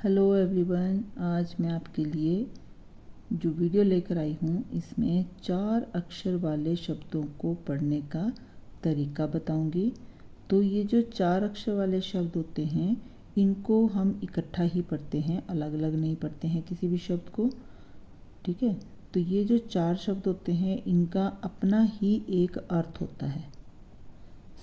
Hello everyone, आज मैं आपके लिए जो वीडियो लेकर आई हूँ इसमें 4 अक्षर वाले शब्दों को पढ़ने का तरीका बताऊंगी। तो ये जो 4 अक्षर वाले शब्द होते हैं इनको हम इकट्ठा ही पढ़ते हैं, अलग अलग नहीं पढ़ते हैं किसी भी शब्द को। ठीक है, तो ये जो 4 शब्द होते हैं इनका अपना ही एक अर्थ होता है।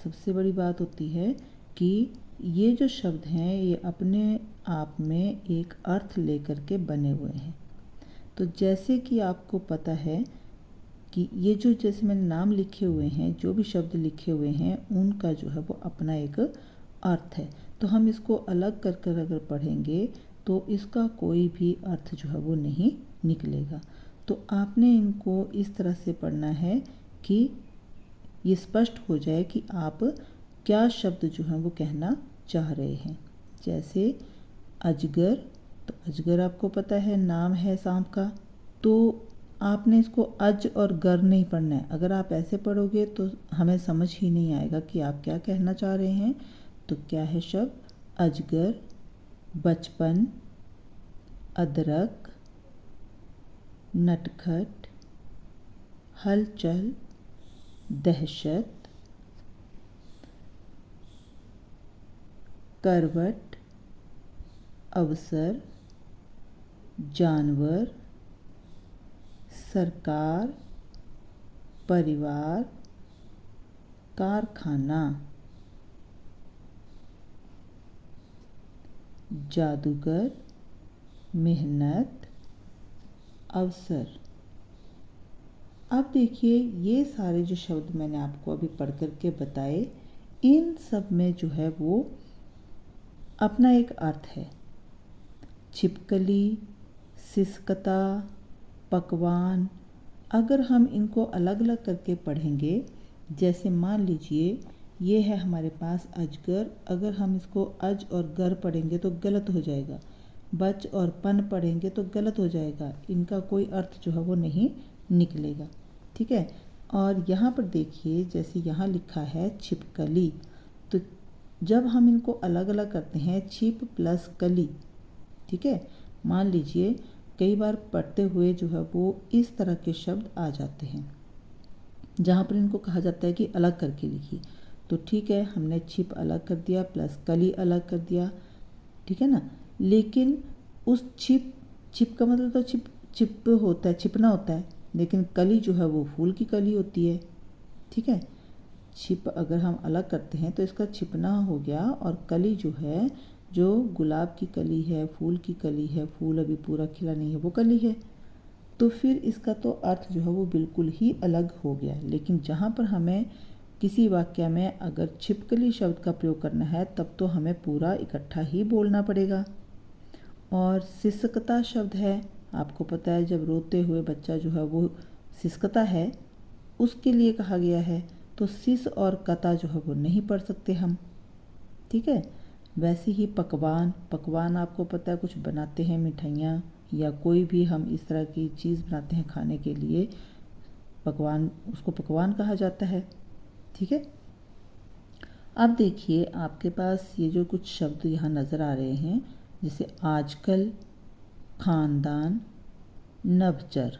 सबसे बड़ी बात होती है कि ये जो शब्द हैं ये अपने आप में एक अर्थ लेकर के बने हुए हैं। तो जैसे कि आपको पता है कि ये जो जैसे मैंने नाम लिखे हुए हैं, जो भी शब्द लिखे हुए हैं उनका जो है वो अपना एक अर्थ है। तो हम इसको अलग कर कर अगर पढ़ेंगे तो इसका कोई भी अर्थ जो है वो नहीं निकलेगा। तो आपने इनको इस तरह से पढ़ना है कि ये स्पष्ट हो जाए कि आप क्या शब्द जो है वो कहना चाह रहे हैं। जैसे अजगर, तो अजगर आपको पता है नाम है सांप का, तो आपने इसको अज और गर नहीं पढ़ना है। अगर आप ऐसे पढ़ोगे तो हमें समझ ही नहीं आएगा कि आप क्या कहना चाह रहे हैं। तो क्या है शब्द अजगर, बचपन, अदरक, नटखट, हलचल, दहशत, करवट, अवसर, जानवर, सरकार, परिवार, कारखाना, जादूगर, मेहनत, अवसर। अब देखिए ये सारे जो शब्द मैंने आपको अभी पढ़ कर के बताए, इन सब में जो है वो अपना एक अर्थ है। छिपकली, सिसकता, पकवान। अगर हम इनको अलग अलग करके पढ़ेंगे, जैसे मान लीजिए ये है हमारे पास अजगर, अगर हम इसको अज और गर पढ़ेंगे तो गलत हो जाएगा। बच और पन पढ़ेंगे तो गलत हो जाएगा, इनका कोई अर्थ जो है वो नहीं निकलेगा। ठीक है, और यहाँ पर देखिए जैसे यहाँ लिखा है छिपकली, तो जब हम इनको अलग अलग करते हैं छिप प्लस कली, ठीक है, मान लीजिए कई बार पढ़ते हुए जो है वो इस तरह के शब्द आ जाते हैं जहाँ पर इनको कहा जाता है कि अलग करके लिखिए। तो ठीक है, हमने छिप अलग कर दिया प्लस कली अलग कर दिया, ठीक है ना। लेकिन उस छिप का मतलब तो छिप होता है, छिपना होता है, लेकिन कली जो है वो फूल की कली होती है। ठीक है, छिप अगर हम अलग करते हैं तो इसका छिपना हो गया, और कली जो है जो गुलाब की कली है, फूल की कली है, फूल अभी पूरा खिला नहीं है वो कली है। तो फिर इसका तो अर्थ जो है वो बिल्कुल ही अलग हो गया। लेकिन जहाँ पर हमें किसी वाक्य में अगर छिपकली शब्द का प्रयोग करना है तब तो हमें पूरा इकट्ठा ही बोलना पड़ेगा। और सिसकता शब्द है, आपको पता है जब रोते हुए बच्चा जो है वो सिसकता है उसके लिए कहा गया है। तो सिस और कता जो है वो नहीं पढ़ सकते हम। ठीक है, वैसे ही पकवान, पकवान आपको पता है कुछ बनाते हैं, मिठाइयाँ या कोई भी हम इस तरह की चीज़ बनाते हैं खाने के लिए, पकवान, उसको पकवान कहा जाता है। ठीक है, अब देखिए आपके पास ये जो कुछ शब्द यहाँ नज़र आ रहे हैं, जैसे आजकल, खानदान, नवचर।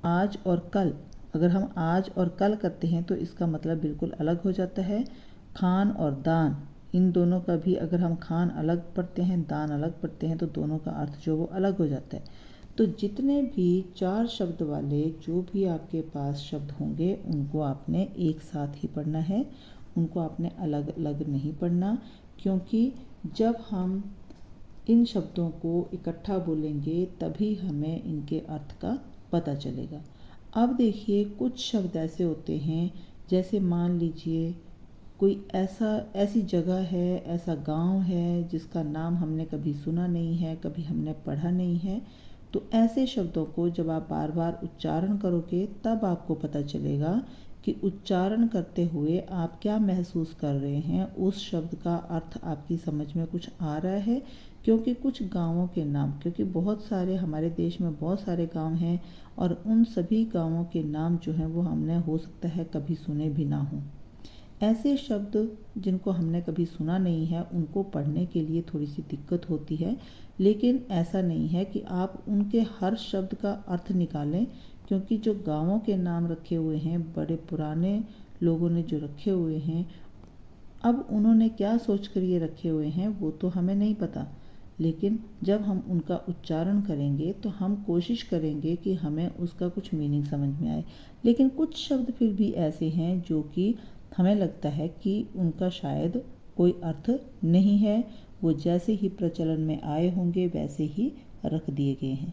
आज और कल, अगर हम आज और कल करते हैं तो इसका मतलब बिल्कुल अलग हो जाता है। खान और दान, इन दोनों का भी अगर हम खान अलग पढ़ते हैं, दान अलग पढ़ते हैं, तो दोनों का अर्थ जो वो अलग हो जाता है। तो जितने भी 4 शब्द वाले जो भी आपके पास शब्द होंगे उनको आपने एक साथ ही पढ़ना है, उनको आपने अलग अलग नहीं पढ़ना, क्योंकि जब हम इन शब्दों को इकट्ठा बोलेंगे तभी हमें इनके अर्थ का पता चलेगा। अब देखिए कुछ शब्द ऐसे होते हैं, जैसे मान लीजिए कोई ऐसी जगह है, ऐसा गांव है जिसका नाम हमने कभी सुना नहीं है, कभी हमने पढ़ा नहीं है। तो ऐसे शब्दों को जब आप बार बार उच्चारण करोगे तब आपको पता चलेगा कि उच्चारण करते हुए आप क्या महसूस कर रहे हैं, उस शब्द का अर्थ आपकी समझ में कुछ आ रहा है। क्योंकि कुछ गांवों के नाम, क्योंकि बहुत सारे हमारे देश में बहुत सारे गांव हैं और उन सभी गांवों के नाम जो हैं वो हमने हो सकता है कभी सुने भी ना हों। ऐसे शब्द जिनको हमने कभी सुना नहीं है उनको पढ़ने के लिए थोड़ी सी दिक्कत होती है, लेकिन ऐसा नहीं है कि आप उनके हर शब्द का अर्थ निकालें, क्योंकि जो गाँवों के नाम रखे हुए हैं बड़े पुराने लोगों ने जो रखे हुए हैं, अब उन्होंने क्या सोच कर ये रखे हुए हैं वो तो हमें नहीं पता, लेकिन जब हम उनका उच्चारण करेंगे तो हम कोशिश करेंगे कि हमें उसका कुछ मीनिंग समझ में आए। लेकिन कुछ शब्द फिर भी ऐसे हैं जो कि हमें लगता है कि उनका शायद कोई अर्थ नहीं है, वो जैसे ही प्रचलन में आए होंगे वैसे ही रख दिए गए हैं।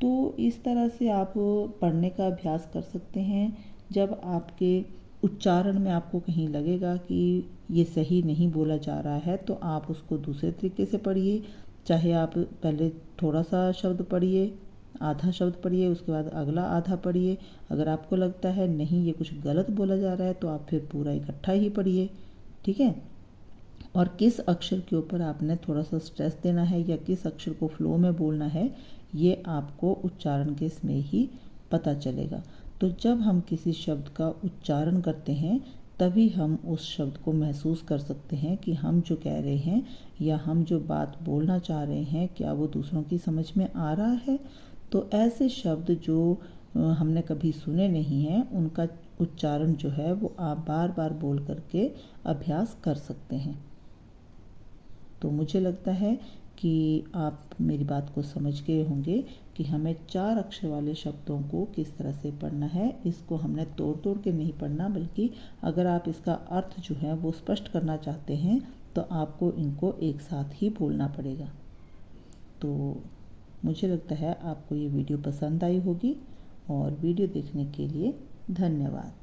तो इस तरह से आप पढ़ने का अभ्यास कर सकते हैं। जब आपके उच्चारण में आपको कहीं लगेगा कि ये सही नहीं बोला जा रहा है तो आप उसको दूसरे तरीके से पढ़िए। चाहे आप पहले थोड़ा सा शब्द पढ़िए, आधा शब्द पढ़िए, उसके बाद अगला आधा पढ़िए। अगर आपको लगता है नहीं ये कुछ गलत बोला जा रहा है तो आप फिर पूरा इकट्ठा ही पढ़िए। ठीक है। और किस अक्षर के ऊपर आपने थोड़ा सा स्ट्रेस देना है या किस अक्षर को फ्लो में बोलना है, ये आपको उच्चारण के इसमें ही पता चलेगा। तो जब हम किसी शब्द का उच्चारण करते हैं तभी हम उस शब्द को महसूस कर सकते हैं कि हम जो कह रहे हैं या हम जो बात बोलना चाह रहे हैं क्या वो दूसरों की समझ में आ रहा है। तो ऐसे शब्द जो हमने कभी सुने नहीं हैं उनका उच्चारण जो है वो आप बार बार बोल करके अभ्यास कर सकते हैं। तो मुझे लगता है कि आप मेरी बात को समझ गए होंगे कि हमें 4 अक्षर वाले शब्दों को किस तरह से पढ़ना है। इसको हमने तोड़ तोड़ के नहीं पढ़ना, बल्कि अगर आप इसका अर्थ जो है वो स्पष्ट करना चाहते हैं तो आपको इनको एक साथ ही बोलना पड़ेगा। तो मुझे लगता है आपको ये वीडियो पसंद आई होगी, और वीडियो देखने के लिए धन्यवाद।